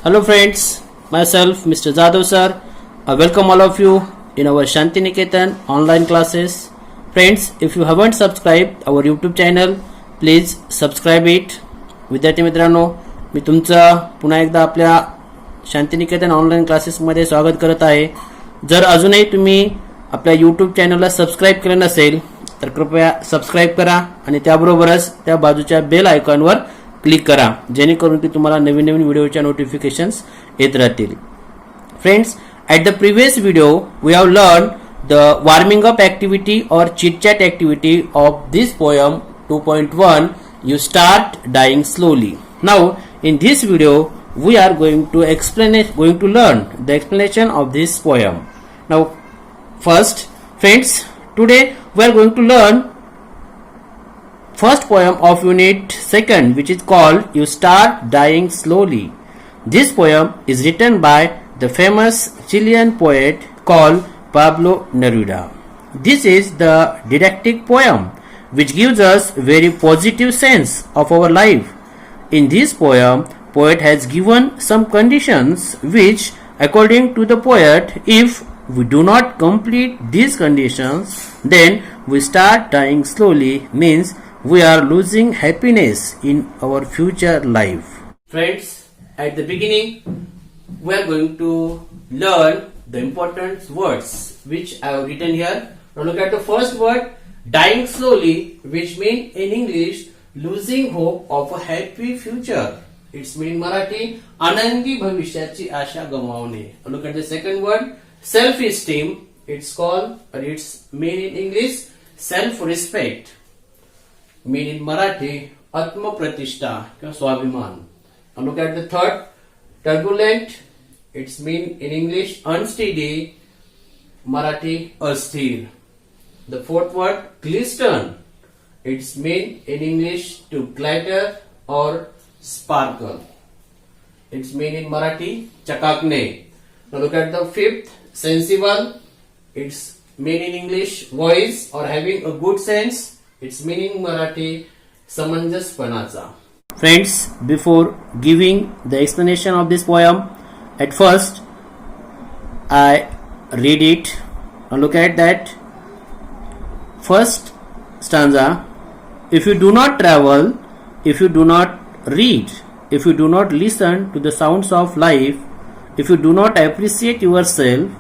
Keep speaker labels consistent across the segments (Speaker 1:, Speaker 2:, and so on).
Speaker 1: Hello friends, myself Mr. Jadhav sir. I welcome all of you in our Shanti Niketan online classes. Friends, if you haven't subscribed our YouTube channel, please subscribe it. विद्यार्थी मित्रांनो, मी तुमचं पुन्हा एकदा आपल्या शांती निकेतन online क्लासेसमध्ये स्वागत करत आहे. जर अजूनही तुम्ही आपल्या YouTube चॅनलला सबस्क्राईब केलं नसेल तर कृपया सबस्क्राईब करा आणि त्याबरोबरच त्या बाजूच्या बेल आयकॉनवर क्लिक करा जेणेकरून की तुम्हाला नवीन नवीन व्हिडिओच्या नोटिफिकेशन्स येत राहतील. Friends, at the previous video we have learned the warming up activity or chit chat activity of this poem 2.1, you start dying slowly. Now in this video we are going to learn the explanation of this poem. Now first friends, today we are going to learn first poem of unit 2, which is called You Start Dying Slowly. This poem is written by the famous Chilean poet called Pablo Neruda. This is the didactic poem which gives us very positive sense of our life. In this poem, poet has given some conditions which, according to the poet, if we do not complete these conditions, then we start dying slowly, means we are losing happiness in our future life. Friends, at the beginning we are going to learn the important words which I have written here. Now look at the first word, dying slowly, which means in English losing hope of a happy future. It's mean Marathi Anandi भविष्याची आशा गमावणे. Look at the second word, self esteem. It's called, or it's mean in English self respect. Mean in Marathi आत्मप्रतिष्ठा किंवा स्वाभिमान. Now look at the third, turbulent. It's mean in English unsteady, Marathi अस्थिर. The fourth word, glisten. It's mean in English to glitter or sparkle. It's mean in Marathi चकाकणे. Now look at the fifth, sensible. It's mean in English wise or having a good sense. It's meaning Marathi समंजसपणाचा. Friends, before giving the explanation of this poem, at first I read it. Now look at that first stanza. If you do not travel, if you do not read, if you do not listen to the sounds of life, if you do not appreciate yourself,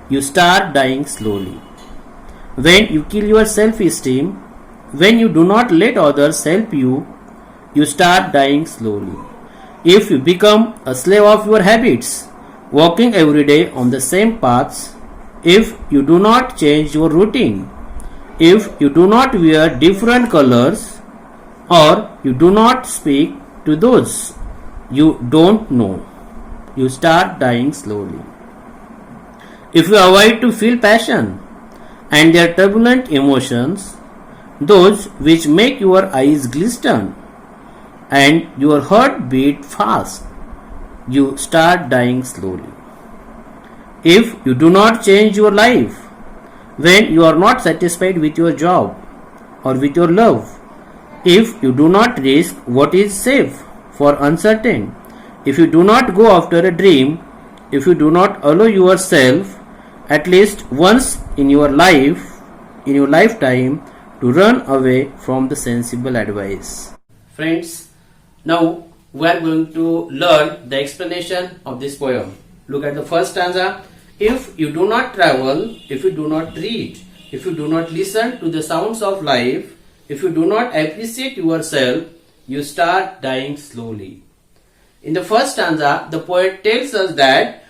Speaker 1: you start dying slowly. When you kill your self-esteem, when you do not let others help you, you start dying slowly. If you become a slave of your habits, walking every day on the same paths, if you do not change your routine, if you do not wear different colors, or you do not speak to those you don't know, you start dying slowly. If you avoid to feel passion and their turbulent emotions, those which make your eyes glisten and your heart beat fast, you start dying slowly. If you do not change your life, when you are not satisfied with your job or with your love, if you do not risk what is safe for uncertain, if you do not go after a dream, if you do not allow yourself at least once in your life, in your lifetime, to run away from the sensible advice. Friends, now we are going to learn the explanation of this poem. Look at the first stanza. If you do not travel, if you do not read, if you do not listen to the sounds of life, if you do not appreciate yourself, you start dying slowly. In the first stanza, the poet tells us that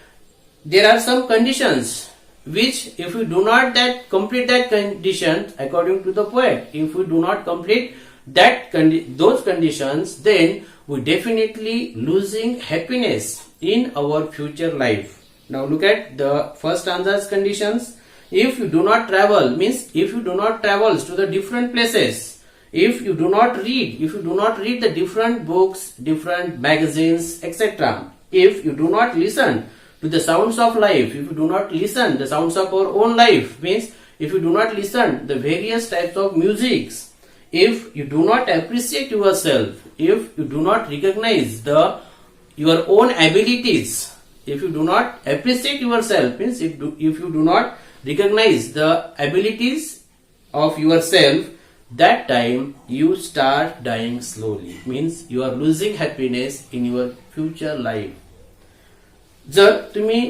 Speaker 1: there are some conditions which, if we do not complete that condition, according to the poet, if we do not complete those conditions, then we definitely losing happiness in our future life. Now look at the first stanza's conditions. If you do not travel, means if you do not travel to the different places, if you do not read, if you do not read the different books, different magazines, etc., if you do not listen to the sounds of life, if you do not listen the sounds of our own life, means if you do not listen the various types of musics, if you do not appreciate yourself, if you do not recognize the your own abilities, if you do not appreciate yourself, means if you do not recognize the abilities of yourself, that time you start dying slowly, means you are losing happiness in your future life. जर तुम्ही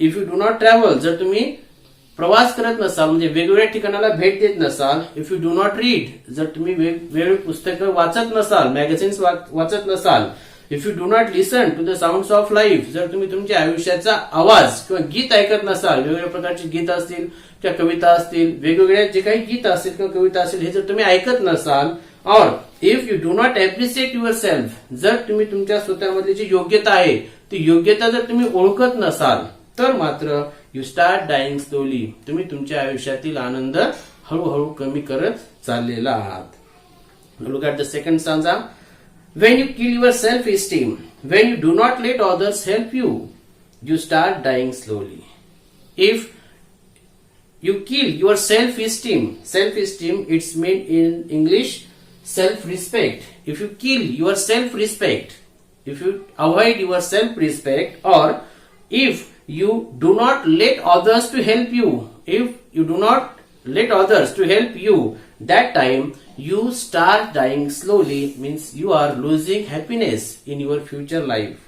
Speaker 1: if you do not travel, जर तुम्ही प्रवास करत नसाल, म्हणजे वेगवेगळ्या ठिकाणाला भेट देत नसाल, if you do not read, जर तुम्ही वेगवेगळी पुस्तकं वाचत नसाल, मॅगझिन्स वाचत नसाल, if you do not listen to the sounds of life, जर तुम्ही तुमच्या आयुष्याचा आवाज किंवा गीत ऐकत नसाल, वेगवेगळ्या प्रकारचे गीत असतील किंवा कविता असतील, वेगवेगळ्या जे काही गीत असतील किंवा कविता असतील, हे जर तुम्ही ऐकत नसाल, और if you do not appreciate your self, जर तुम्ही तुमच्या स्वतःमधली जी योग्यता आहे ती योग्यता जर तुम्ही ओळखत नसाल, तर मात्र यू स्टार्ट डाईंग स्लोली, तुम्ही तुमच्या आयुष्यातील आनंद हळूहळू कमी करत चाललेला आहात. Look at the second stanza. When you kill your self-esteem, when you do not let others help you, you start dying slowly. If you kill your self-esteem, it's meant in English self-respect. If you kill your self-respect, if you avoid your self-respect, or if you do not let others to help you, if you do not let others to help you, that time you start dying slowly, means you are losing happiness in your future life.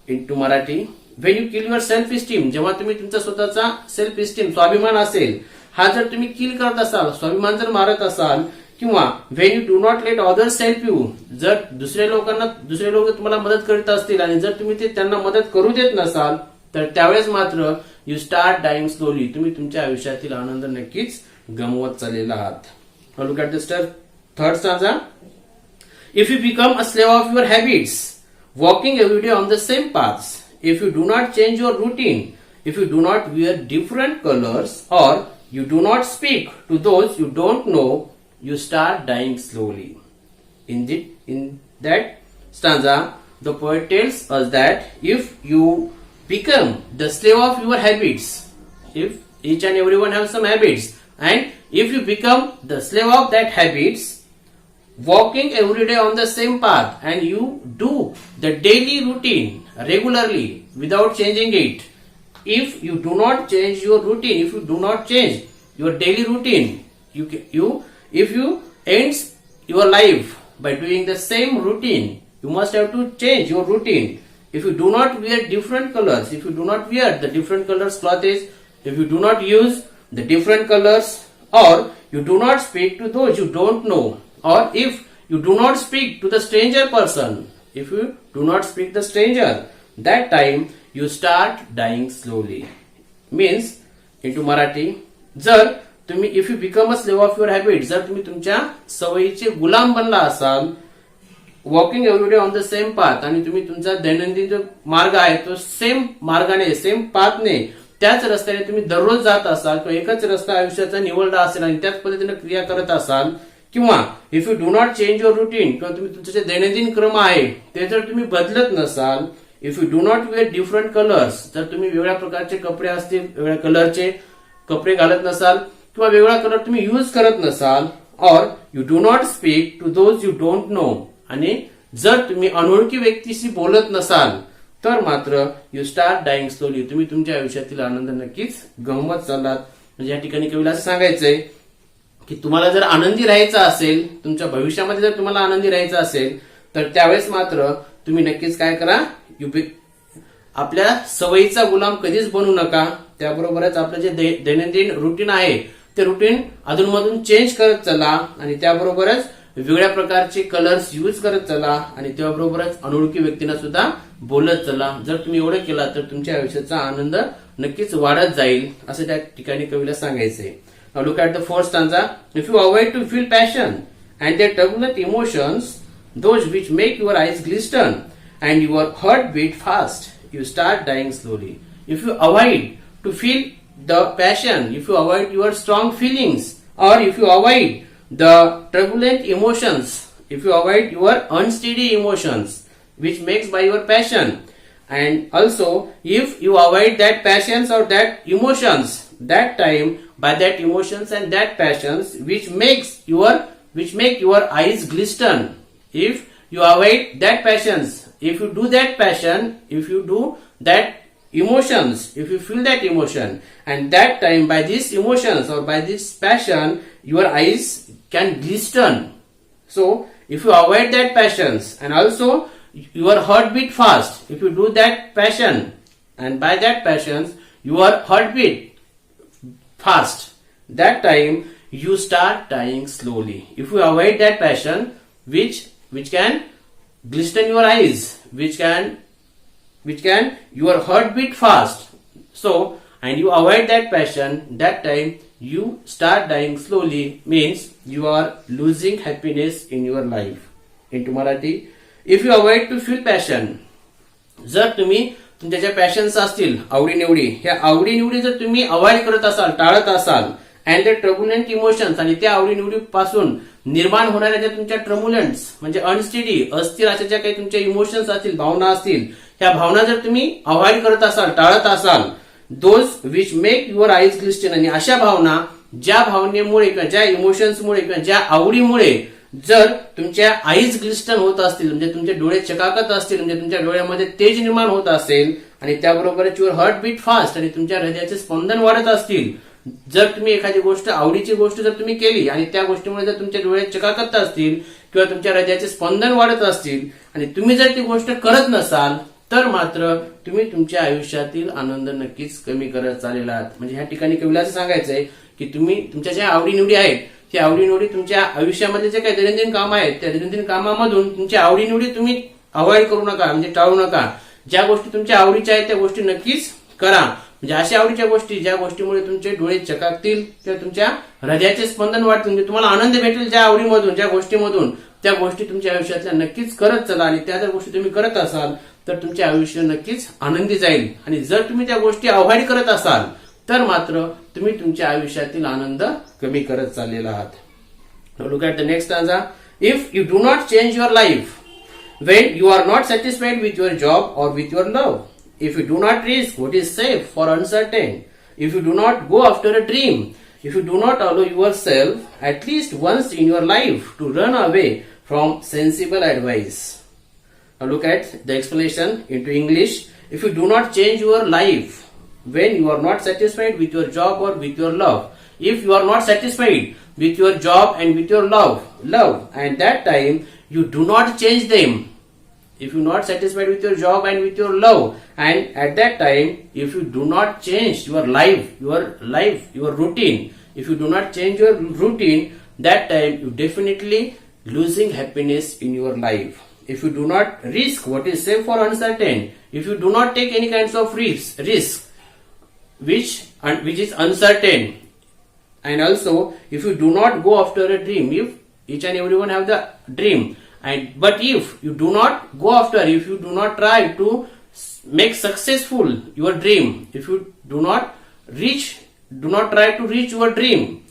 Speaker 1: Into Marathi, when you kill your self-esteem, जेव्हा तुम्ही तुमचा स्वतःचा self esteem, स्वाभिमान असेल, हा जर तुम्ही किल करत असाल, स्वाभिमान जर मारत असाल, किंवा when you do not let others help you, जर दुसरे लोक तुम्हाला मदत करत असतील आणि जर तुम्ही ते त्यांना मदत करू देत नसाल, तर त्यावेळेस मात्र यू स्टार्ट डाईंग स्लोली, तुम्ही तुमच्या आयुष्यातील आनंद नक्कीच गमवत चाललेला आहात. Look at the third stanza. If you become a slave of your habits, walking every day on the same paths, if you do not change your routine, if you do not wear different colors, or you do not speak to those you don't know, you start dying slowly. In that stanza, the poet tells us that if you become the slave of your habits, if each and everyone have some habits, and if you become the slave of that habits, walking every day on the same path, and you do the daily routine regularly without changing it, if you do not change your routine, if you do not change your daily routine, if you ends your life by doing the same routine, you must have to change your routine. If you do not wear different colors, if you do not wear the different colors clothes, if you do not use the different colors, or you do not speak to those you don't know, or if you do not speak to the stranger person, if you do not speak the stranger, that time you start dying slowly. Means into Marathi, जर तुम्ही if you become a slave of your habits, जर तुम्ही तुमच्या सवयीचे गुलाम बनला असाल, walking everyday on the same path, आणि तुम्ही तुमचा दैनंदिन जो मार्ग आहे तो सेम मार्गाने, सेम पाथने, त्याच रस्त्याने तुम्ही दररोज जात असाल, किंवा एकच रस्ता आयुष्याचा निवडला असेल आणि त्याच पद्धतीने क्रिया करत असाल, किंवा if you do not change your routine, किंवा तुम्ही तुमचे जे दैनंदिन क्रम आहे ते जर तुम्ही बदलत नसाल, if you do not wear different colours, जर तुम्ही वेगळ्या प्रकारचे कपडे असतील, वेगळ्या कलरचे कपडे घालत नसाल, किंवा वेगळा कलर तुम्ही यूज करत नसाल, और you do not speak to those you don't know, आणि जर तुम्ही अनोळखी व्यक्तीशी बोलत नसाल, तर मात्र यू स्टार्ट डाईंग स्लोली, तुम्ही तुमच्या आयुष्यातील आनंद नक्कीच गमवत चाललात. म्हणजे या ठिकाणी कवीला असं सांगायचंय की तुम्हाला जर आनंदी राहायचं असेल, तुमच्या भविष्यामध्ये जर तुम्हाला आनंदी राहायचं असेल, तर त्यावेळेस मात्र तुम्ही नक्कीच काय करा, आपल्या सवयीचा गुलाम कधीच बनू नका. त्याबरोबरच आपलं जे दैनंदिन रुटीन आहे ते रुटीन अधूनमधून चेंज करत चला, आणि त्याबरोबरच वेगळ्या प्रकारचे कलर्स यूज करत चला, आणि त्याबरोबरच अनोळखी व्यक्तींना सुद्धा बोलत चला. जर तुम्ही एवढं केला तर तुमच्या आयुष्याचा आनंद नक्कीच वाढत जाईल, असं त्या ठिकाणी कवीला सांगायचंय. Now look at the fourth stanza. If you avoid to feel passion and their turbulent emotions, those which make your eyes glisten and your heart beat fast, you start dying slowly. If you avoid to feel the passion, if you avoid your strong feelings, or if you avoid the turbulent emotions, if you avoid your unsteady emotions which makes by your passion, and also if you avoid that passions or that emotions, that time by that emotions and that passions which make your eyes glisten, if you avoid that passions, if you do that passion, if you do that emotions, if you feel that emotion, and that time by these emotions or by this passion, your eyes can glisten. So if you avoid that passions, and also your heartbeat fast, if you do that passion, and by that passions your heartbeat fast, that time you start dying slowly. If you avoid that passion, which can glisten your eyes, which can your heartbeat fast, so and you avoid that passion, that time you start dying slowly, means you are losing happiness in your life. Into Marathi, if you avoid to feel passion, जर तुम्ही तुमच्या ज्या passions असतील, आवडीनिवडी, ह्या आवडीनिवडी जर तुम्ही अवॉइड करत असाल, टाळत असाल, अँड द ट्रबुलंट इमोशन्स, आणि त्या आवडीनिवडी पासून निर्माण होणाऱ्या ज्या तुमच्या ट्रबुलंट्स म्हणजे अनस्टेडी, अस्थिर अशा ज्या काही तुमच्या इमोशन्स असतील, भावना असतील, ह्या भावना जर तुम्ही अवॉइड करत असाल, टाळत असाल, those which make your eyes glisten, आणि अशा भावना ज्या भावनेमुळे किंवा ज्या इमोशन्समुळे किंवा ज्या आवडीमुळे जर तुमच्या आईज ग्लिस्टन होत असतील, म्हणजे तुमचे डोळे चकाकत असतील, म्हणजे तुमच्या डोळ्यामध्ये तेज निर्माण होत असेल, आणि त्याबरोबरच युअर हार्ट बीट फास्ट, आणि तुमच्या हृदयाचे स्पंदन वाढत असतील, जर तुम्ही एखादी गोष्ट, आवडीची गोष्ट जर तुम्ही केली आणि त्या गोष्टीमुळे जर तुमच्या डोळे चकाकत असतील किंवा तुमच्या हृदयाचे स्पंदन वाढत असतील, आणि तुम्ही जर ती गोष्ट करत नसाल, तर मात्र तुम्ही तुमच्या आयुष्यातील आनंद नक्कीच कमी करत चाललेला आहात. म्हणजे ह्या ठिकाणी कवीला असं सांगायचंय की तुम्ही तुमच्या ज्या आवडीनिवडी आहेत, ती आवडीनिवडी तुमच्या आयुष्यामध्ये जे काही दैनंदिन काम आहेत, त्या दैनंदिन कामामधून तुमच्या आवडीनिवडी तुम्ही अवॉइड करू नका, म्हणजे टाळू नका. ज्या गोष्टी तुमच्या आवडीच्या आहेत त्या गोष्टी नक्कीच करा. म्हणजे अशा आवडीच्या गोष्टी, ज्या गोष्टीमुळे तुमचे डोळे चकाकतील किंवा तुमच्या हृदयाचे स्पंदन वाढतील, म्हणजे तुम्हाला आनंद भेटेल ज्या आवडीमधून, ज्या गोष्टीमधून, त्या गोष्टी तुमच्या आयुष्यातल्या नक्कीच करत चला. आणि त्या जर गोष्टी तुम्ही करत असाल तर तुमचे आयुष्य नक्कीच आनंदी जाईल. आणि जर तुम्ही त्या गोष्टी अवॉइड करत असाल तर मात्र तुम्ही तुमच्या आयुष्यातील आनंद कमी करत चाललेला आहात. Look at the next stanza. If you do not change your life when you are not satisfied with your job or with your love, if you do not risk what is safe for uncertain, if you do not go after a dream, if you do not allow yourself at least once in your life to run away from sensible advice. Now look at the explanation into English. If you do not change your life when you are not satisfied with your job or with your love, if you are not satisfied with your job and with your love, and that time you do not change them, if you are not satisfied with your job and with your love, and at that time if you do not change your life, your routine, if you do not change your routine, that time you definitely losing happiness in your life. If you do not risk what is safe for uncertain, if you do not take any kinds of risk which is uncertain, and also if you do not go after a dream, if each and everyone have the dream, but if you do not go after, if you do not try to make successful your dream, if you do not try to reach your dream,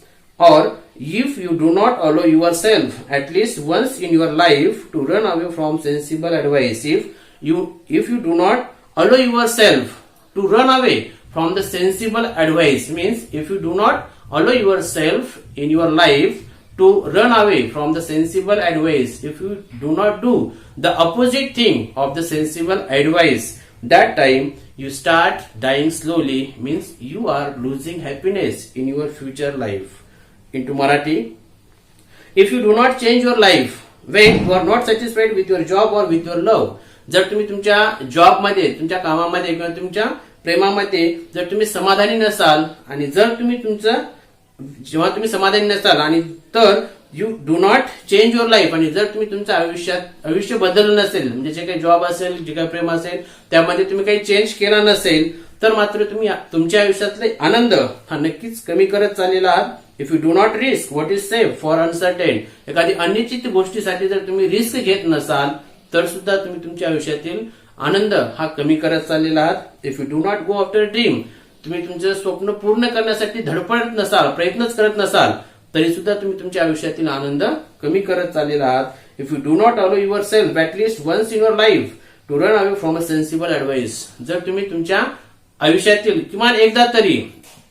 Speaker 1: or if you do not allow yourself at least once in your life to run away from sensible advice, if you do not allow yourself to run away from the sensible advice, means if you do not allow yourself in your life to run away from the sensible advice, if you do not do the opposite thing of the sensible advice, that time you start dying slowly, means you are losing happiness in your future life. Into Marathi, if you do not change your life when you are not satisfied with your job or with your love, जर तुम्ही तुमच्या जॉबमध्ये, तुमच्या कामामध्ये किंवा तुमच्या प्रेमामध्ये जर तुम्ही समाधानी नसाल, आणि जर तुम्ही जेव्हा तुम्ही समाधानी नसाल, आणि तर you do not change your life, आणि जर तुम्ही तुमच्या आयुष्य बदललं नसेल, म्हणजे जे काही जॉब असेल, जे काही प्रेम असेल, त्यामध्ये तुम्ही काही चेंज केला नसेल, तर मात्र तुम्ही तुमच्या आयुष्यातले आनंद हा नक्कीच कमी करत चाललेला आहात. If you do not risk what is safe for uncertain, एखादी अनिश्चित गोष्टीसाठी जर तुम्ही रिस्क घेत नसाल तर सुद्धा तुम्ही तुमच्या आयुष्यातील आनंद हा कमी करत चाललेला आहात. If you do not go after dream, तुम्ही तुमचं स्वप्न पूर्ण करण्यासाठी धडपडत नसाल, प्रयत्नच करत नसाल, तरी सुद्धा तुम्ही तुमच्या आयुष्यातील आनंद कमी करत चाललेला आहात. If you do not allow yourself at least once in your life to run away from a sensible advice, जर तुम्ही तुमच्या आयुष्यातील किमान एकदा तरी,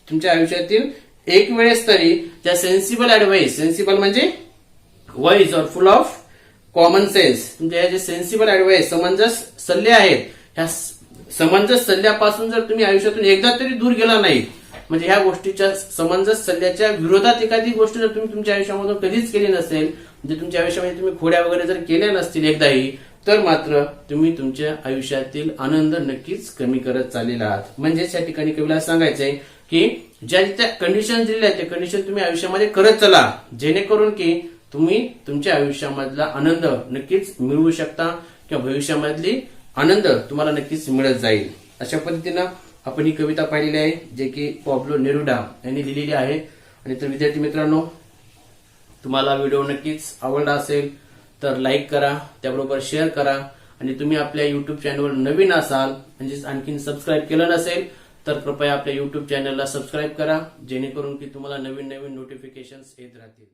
Speaker 1: तुमच्या आयुष्यातील एक वेळेस तरी त्या सेन्सिबल ऍडवाइस, सेन्सिबल म्हणजे वाईज और फुल ऑफ कॉमन सेन्स, तुमच्या ह्या जे सेन्सिबल ऍडवाइस समंजस सल्ले आहेत, ह्या समंजस सल्ल्यापासून जर तुम्ही आयुष्यातून एकदा तरी दूर गेला नाही, म्हणजे ह्या गोष्टीच्या समंजस सल्ल्याच्या विरोधात एखादी गोष्ट जर तुम्ही तुमच्या आयुष्यामधून कधीच केली नसेल, म्हणजे तुमच्या आयुष्यामध्ये तुम्ही खोड्या वगैरे जर केल्या नसतील एकदाही, तर मात्र तुम्ही तुमच्या आयुष्यातील आनंद नक्कीच कमी करत चाललेला आहात. म्हणजेच या ठिकाणी कवीला सांगायचंय की ज्या त्या कंडिशन दिलेल्या आहेत, त्या कंडिशन तुम्ही आयुष्यामध्ये करत चला, जेणेकरून की तुम्ही तुमच्या आयुष्यामधला आनंद नक्कीच मिळवू शकता किंवा भविष्यामधली आनंद तुम्हाला नक्कीच मिळत जाईल. अशा पद्धतीनं आपण ही कविता पाहिलेली आहे, जे की पाब्लो नेरुडा यांनी लिहिलेली आहे. आणि तर विद्यार्थी मित्रांनो, तुम्हाला व्हिडिओ नक्कीच आवडला असेल तर लाईक करा, त्याबरोबर शेअर करा. आणि तुम्ही आपल्या युट्यूब चॅनलवर नवीन असाल, म्हणजेच आणखीन सबस्क्राईब केलं नसेल तर कृपया आपल्या युट्यूब चॅनलला सबस्क्राईब करा, जेणेकरून की तुम्हाला नवीन नवीन नोटिफिकेशन्स येत राहतील.